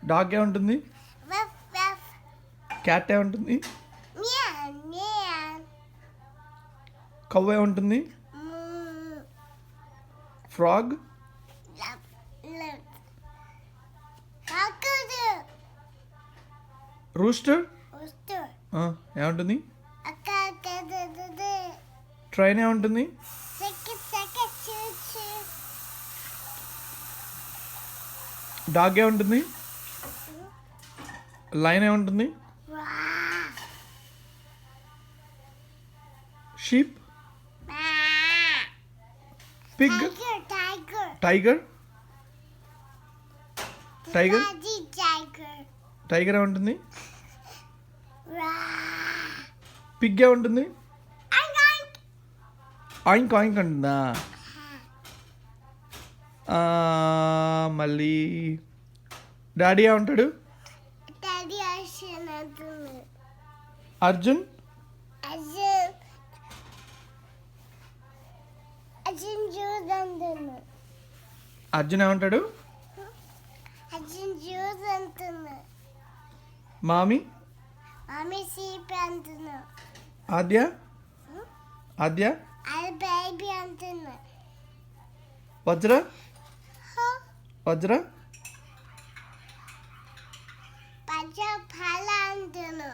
Dog ఏముంటుంది? Ruff, ruff. Cat ఏముంటుంది? Meow, meow. కవ్వ ఏముంటుంది? Moo. Frog, Love, love. Cockatoo. Rooster Rooster. ఏముంటుంది? A cockatoo. Train ఏముంటుంది? Second, second, choo, choo. Dog ఏముంటుంది? Line ఏముంటుంది? Wah. Sheep, Bah. Pig, Tiger, tiger. Tiger, tiger Daddy tiger. Tiger ఏముంటుంది? Wah. Pig ఏముంటుంది? Oink, oink. ఆయింక్ ఆయింక్ అంటుందా? మళ్ళీ daddy ఏమంటాడు? Daddy ocean అంటుంది. అర్జున్ Azul. Azul చూడంటున్నా. అర్జున్ ఏమంటాడు? Azul చూడంటున్నా. మామి మమ్మీ సీప్ అంటున్నా. ఆద్య ఆద్య అది బేబీ అంటున్నా. వజ్ర వజ్ర పచ్చ ఫల అంటున్నా.